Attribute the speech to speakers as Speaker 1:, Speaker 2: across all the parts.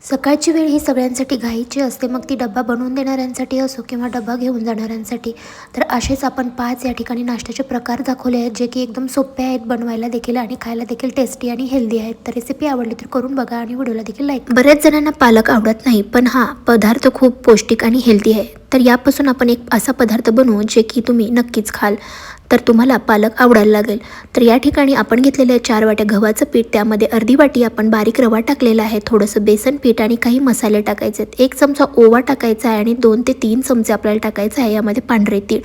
Speaker 1: सकाळची वेळ ही सगळ्यांसाठी घाईची असते, मग ती डब्बा बनवून देणाऱ्यांसाठी असो किंवा डब्बा घेऊन जाणाऱ्यांसाठी. तर असेच आपण 5 या ठिकाणी नाश्त्याचे प्रकार दाखवले आहेत, जे की एकदम सोपे आहेत बनवायला देखील आणि खायला देखील टेस्टी आणि हेल्दी आहेत. तर रेसिपी आवडली तर करून बघा आणि व्हिडिओला देखील लाईक. बऱ्याच जणांना पालक आवडत नाही, पण हा पदार्थ खूप पौष्टिक आणि हेल्दी आहे. तर यापासून आपण एक असा पदार्थ बनवू जे की तुम्ही नक्कीच खाल, तर तुम्हाला पालक आवडायला लागेल. तर या ठिकाणी आपण घेतलेले 4 वाट्या गव्हाचं पीठ, त्यामध्ये अर्धी वाटी आपण बारीक रवा टाकलेला आहे, थोडंसं बेसन पीठ आणि काही मसाले टाकायचे आहेत. 1 चमचा ओवा टाकायचा आहे आणि 2 ते 3 चमचे आपल्याला टाकायचं आहे यामध्ये पांढरे तीळ.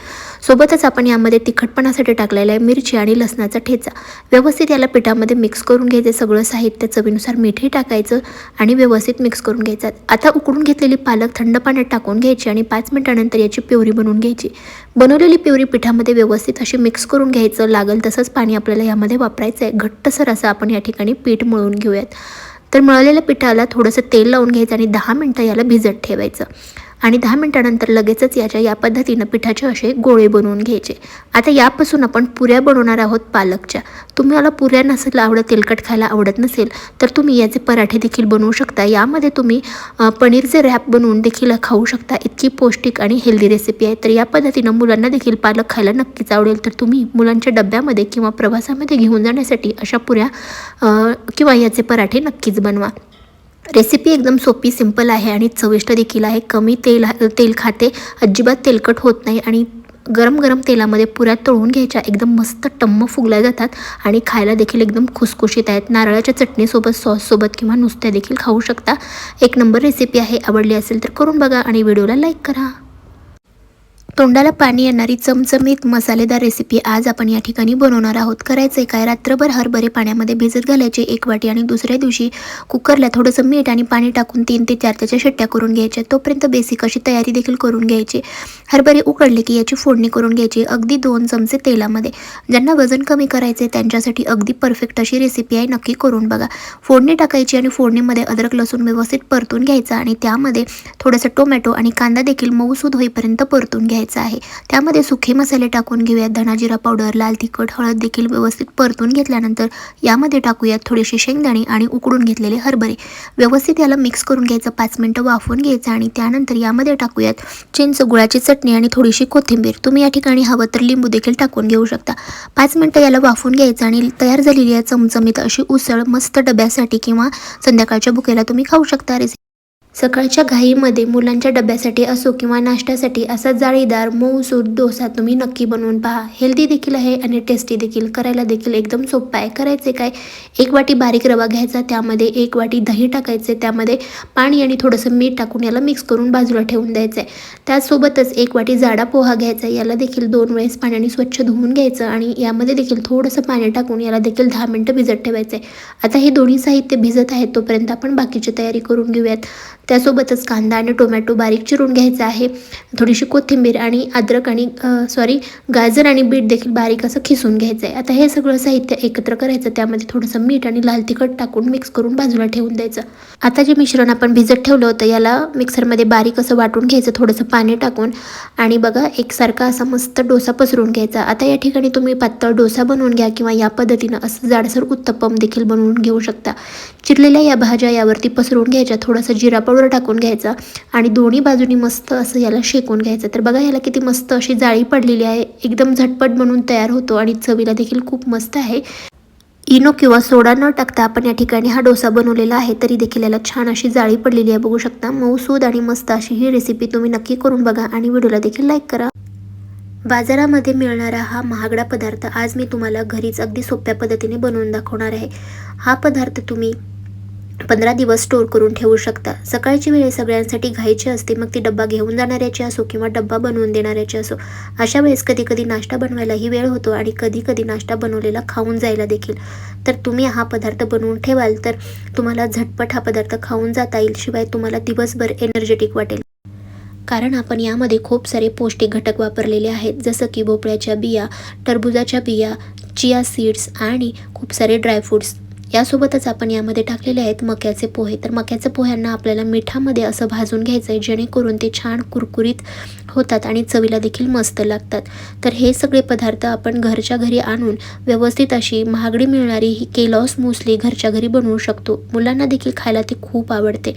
Speaker 1: सोबतच आपण यामध्ये तिखटपणासाठी टाकलेलं आहे मिरची आणि लसणाचा ठेचा. व्यवस्थित याला पिठामध्ये मिक्स करून घ्यायचे. सगळं साहित्य चवीनुसार मीठही टाकायचं आणि व्यवस्थित मिक्स करून घ्यायचं. आता उकडून घेतलेली पालक थंड पाण्यात टाकून घ्यायची आणि 5 मिनिटानंतर याची प्युरी बनवून घ्यायची. बनवलेली प्युरी पिठामध्ये व्यवस्थित अशी मिक्स करून घ्यायचं. लागेल तसंच पाणी आपल्याला यामध्ये वापरायचं आहे. घट्टसर असं आपण या ठिकाणी पीठ मळून घेऊयात. तर मळलेल्या पिठाला थोडंसं तेल लावून घ्यायचं आणि 10 मिनटं याला भिजत ठेवायचं आणि 10 मिनिटानंतर लगेचच या पद्धतीनं पिठाचे असे गोळे बनवून घ्यायचे. आता यापासून आपण पुऱ्या बनवणार आहोत पालकच्या. तुम्हाला पुऱ्या नसेल आवडत, तेलकट खायला आवडत नसेल, तर तुम्ही याचे पराठे देखील बनवू शकता. यामध्ये तुम्ही पनीरचे रॅप बनवून देखील खाऊ शकता. इतकी पौष्टिक आणि हेल्दी रेसिपी आहे. तर या पद्धतीनं मुलांना देखील पालक खायला नक्कीच आवडेल. तर तुम्ही मुलांच्या डब्यामध्ये किंवा प्रवासामध्ये घेऊन जाण्यासाठी अशा पुऱ्या किंवा याचे पराठे नक्कीच बनवा. रेसिपी एकदम सोपी, सिंपल आहे आणि चविष्ट देखील आहे. कमी तेल खाते, अजिबात तेलकट होत नाही आणि गरम गरम तेलामध्ये पुऱ्या तळून घ्यायच्या. एकदम मस्त टम्म फुगल्या जातात आणि खायला देखील एकदम खुसखुशीत आहेत. नारळाच्या चटणीसोबत, सॉससोबत किंवा नुसत्या देखील खाऊ शकता. एक नंबर रेसिपी आहे. आवडली असेल तर करून बघा आणि व्हिडिओला लाईक करा. तोंडाला पाणी येणारी चमचमीत मसालेदार रेसिपी आज आपण या ठिकाणी बनवणार आहोत. करायचं आहे काय, रात्रभर हरभरे पाण्यामध्ये भिजत घालायचे 1 वाटी आणि दुसऱ्या दिवशी कुकरला थोडंसं मीठ आणि पाणी टाकून 3 ते 4 त्याच्या शिट्ट्या करून घ्यायच्या. तोपर्यंत बेसिक अशी तयारी देखील करून घ्यायची. हरभरे उकडले की याची फोडणी करून घ्यायची अगदी 2 चमचे तेलामध्ये. ज्यांना वजन कमी करायचे त्यांच्यासाठी अगदी परफेक्ट अशी रेसिपी आहे, नक्की करून बघा. फोडणी टाकायची आणि फोडणीमध्ये अद्रक लसूण व्यवस्थित परतून घ्यायचा आणि त्यामध्ये थोडंसं टोमॅटो आणि कांदा देखील मऊसूद होईपर्यंत परतून घ्यायचा आहे. त्यामध्ये सुखे मसाले टाकून घेऊयात. धना जिरा पावडर, लाल तिखट, हळद देखील व्यवस्थित परतून घेतल्यानंतर यामध्ये टाकूयात थोडेसे शेंगदाणे आणि उकडून घेतलेले हरभरे. व्यवस्थित याला मिक्स करून घ्यायचं. 5 मिनिटं वाफवून घ्यायचं आणि त्यानंतर यामध्ये टाकूयात चिंच, गुळाची चटणी आणि थोडीशी कोथिंबीर. तुम्ही या ठिकाणी हवं तर लिंबू देखील टाकून घेऊ शकता. 5 मिनिटं याला वाफवून घ्यायचं आणि तयार झालेली आहे चमचमीत अशी उसळ मस्त डब्यासाठी किंवा संध्याकाळच्या भुकेला तुम्ही खाऊ शकता. सकाळच्या घाईमध्ये मुलांच्या डब्यासाठी असो किंवा नाश्त्यासाठी असा जाळीदार मऊसूद डोसा तुम्ही नक्की बनवून पहा. हेल्दी देखील आहे आणि टेस्टी देखील. करायला देखील एकदम सोपं आहे. करायचे काय, 1 वाटी बारीक रवा घ्यायचा, त्यामध्ये 1 वाटी दही टाकायचे, त्यामध्ये पाणी आणि थोडंसं मीठ टाकून याला मिक्स करून बाजूला ठेवून द्यायचं आहे. त्यासोबतच 1 वाटी जाडा पोहा घ्यायचा, याला देखील 2 वेळेस पाण्याने स्वच्छ धुवून घ्यायचं आणि यामध्ये देखील थोडंसं पाणी टाकून याला देखील 10 मिनिटं भिजत ठेवायचं आहे. आता हे दोन्ही साहित्य भिजत आहेत तोपर्यंत आपण बाकीची तयारी करून घेऊयात. त्यासोबतच कांदा आणि टोमॅटो बारीक चिरून घ्यायचा आहे. थोडीशी कोथिंबीर आणि अद्रक आणि गाजर आणि बीट देखील बारीक असं खिसून घ्यायचं आहे. आता हे सगळं साहित्य एकत्र करायचं. त्यामध्ये थोडंसं मीठ आणि लाल तिखट टाकून मिक्स करून बाजूला ठेवून द्यायचं. आता जे मिश्रण आपण भिजत ठेवलं होतं याला मिक्सरमध्ये बारीक असं वाटून घ्यायचं थोडंसं पाणी टाकून आणि बघा एकसारखा असा मस्त डोसा पसरून घ्यायचा. आता या ठिकाणी तुम्ही पातळ डोसा बनवून घ्या किंवा या पद्धतीनं असं जाडसर उत्तप्पम देखील बनवून घेऊ शकता. चिरलेल्या या भाज्या यावरती पसरून घ्यायच्या. थोडंसं जिरा पावडर टाकून घ्यायचा आणि दोन्ही बाजूनी मस्त असं याला शेकून घ्यायचं. तर बघा याला किती मस्त अशी जाळी पडलेली आहे. एकदम झटपट बनवून तयार होतो आणि चवीला देखील खूप मस्त आहे. इनो किंवा सोडा न टाकता आपण या ठिकाणी हा डोसा बनवलेला आहे, तरी देखील याला छान अशी जाळी पडलेली आहे, बघू शकता. मऊसूद आणि मस्त अशी ही रेसिपी तुम्ही नक्की करून बघा आणि व्हिडिओला देखील लाईक करा. बाजारामध्ये मिळणारा हा महागडा पदार्थ आज मी तुम्हाला घरीच अगदी सोप्या पद्धतीने बनवून दाखवणार आहे. हा पदार्थ तुम्ही 15 दिवस स्टोर करून ठेवू शकता. सकाळची वेळ सगळ्यांसाठी घाईची असते, मग ती डब्बा घेऊन जाणाऱ्याची असो किंवा डब्बा बनवून देणाऱ्याची असो. अशा वेळेस कधी कधी नाश्ता बनवायलाही वेळ होतो आणि कधी कधी नाश्ता बनवलेला खाऊन जायला देखील. तर तुम्ही हा पदार्थ बनवून ठेवाल तर तुम्हाला झटपट हा पदार्थ खाऊन जाता येईल, शिवाय तुम्हाला दिवसभर एनर्जेटिक वाटेल. कारण आपण यामध्ये खूप सारे पौष्टिक घटक वापरलेले आहेत, जसं की भोपळ्याच्या बिया, टरबुजाच्या बिया, चिया सीड्स आणि खूप सारे ड्रायफ्रूट्स. यासोबतच आपण यामध्ये टाकलेले आहेत मक्याचे पोहे. तर मक्याच्या पोह्यांना आपल्याला मिठामध्ये असं भाजून घ्यायचं आहे, जेणेकरून ते छान कुरकुरीत होतात आणि चवीला देखील मस्त लागतात. तर हे सगळे पदार्थ आपण घरच्या घरी आणून व्यवस्थित अशी महागडी मिळणारी ही केलॉग्स मुसली घरच्या घरी बनवू शकतो. मुलांना देखील खायला ती खूप आवडते.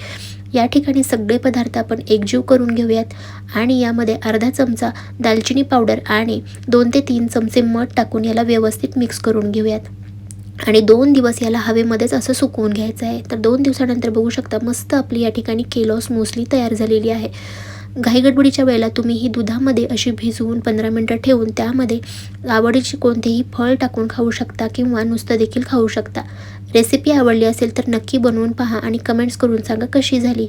Speaker 1: या ठिकाणी सगळे पदार्थ आपण एकजीव करून घेऊयात आणि यामध्ये अर्धा चमचा दालचिनी पावडर आणि 2 ते 3 चमचे मध टाकून याला व्यवस्थित मिक्स करून घेऊयात आणि 2 दिवस याला हवेमध्येच असं सुकवून घ्यायचं आहे. तर 2 दिवसानंतर बघू शकता मस्त आपली या ठिकाणी केलॉग्स मुसली तयार झालेली आहे. घाईगडबडीच्या वेळेला तुम्ही ही दुधामध्ये अशी भिजवून 15 मिनटं ठेवून त्यामध्ये आवडीचे कोणतेही फळ टाकून खाऊ शकता किंवा नुसतं देखील खाऊ शकता. रेसिपी आवडली असेल तर नक्की बनवून पहा आणि कमेंट्स करून सांगा कशी झाली.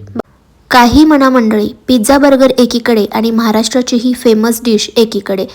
Speaker 1: काही म्हणा मंडळी, पिझ्झा बर्गर एकीकडे आणि महाराष्ट्राची ही फेमस डिश एकीकडे.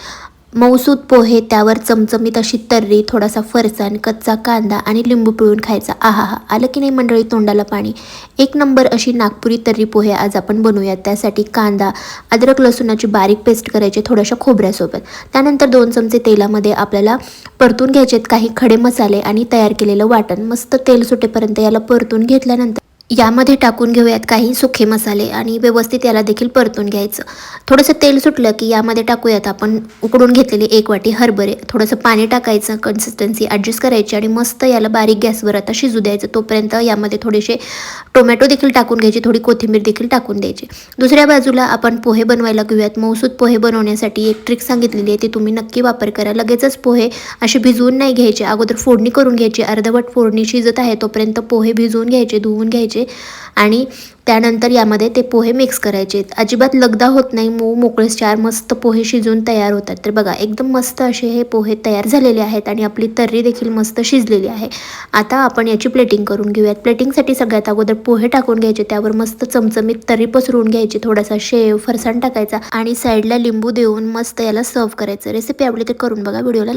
Speaker 1: मऊसूद पोहे, त्यावर चमचमीत अशी तर्री, थोडासा फरसाण, कच्चा कांदा आणि लिंबू पिळून खायचा. आहा, आलं की नाही मंडळी तोंडाला पाणी. एक नंबर अशी नागपुरी तर्री पोहे आज आपण बनवूयात. त्यासाठी कांदा, अद्रक लसूणाची बारीक पेस्ट करायची थोड्याशा खोबऱ्यासोबत. त्यानंतर 2 चमचे तेलामध्ये आपल्याला परतून घ्यायचेत काही खडे मसाले आणि तयार केलेलं वाटण. मस्त तेल सुटेपर्यंत याला परतून घेतल्यानंतर यामध्ये टाकून घेऊयात काही सुखे मसाले आणि व्यवस्थित याला देखील परतून घ्यायचं. थोडंसं तेल सुटलं की यामध्ये टाकूयात आपण उकडून घेतलेली 1 वाटी हरभरे. थोडंसं पाणी टाकायचं, कन्सिस्टन्सी ॲडजस्ट करायची आणि मस्त याला बारीक गॅसवर आता शिजू द्यायचं. तोपर्यंत यामध्ये थोडेसे टोमॅटो देखील टाकून घ्यायचे, थोडी कोथिंबीर देखील टाकून द्यायची. दुसऱ्या बाजूला आपण पोहे बनवायला घेऊयात. मऊसूद पोहे बनवण्यासाठी एक ट्रिक सांगितलेली आहे, ती तुम्ही नक्की वापर करा. लगेचच पोहे असे भिजवून नाही घ्यायचे, अगोदर फोडणी करून घ्यायची. अर्धवट फोडणी शिजत आहे तोपर्यंत पोहे भिजवून घ्यायचे, धुवून घ्यायचे आणि त्यानंतर यामध्ये ते पोहे मिक्स करायचे. अजिबात लगदा होत नाही, मऊ मोकळे 4 मस्त पोहे शिजून तयार होतात. तर बघा एकदम मस्त असे हे पोहे तयार झालेले आहेत आणि आपली तर्री देखील मस्त शिजलेली आहे. आता आपण याची प्लेटिंग करून घेऊयात. प्लेटिंगसाठी सगळ्यात अगोदर पोहे टाकून घ्यायचे, त्यावर मस्त चमचमीत तर्री पसरवून घ्यायची, थोडासा शेव, फरसाण टाकायचा आणि साईडला लिंबू देऊन मस्त याला सर्व करायचं. रेसिपी आवडली तर करून बघा. व्हिडिओला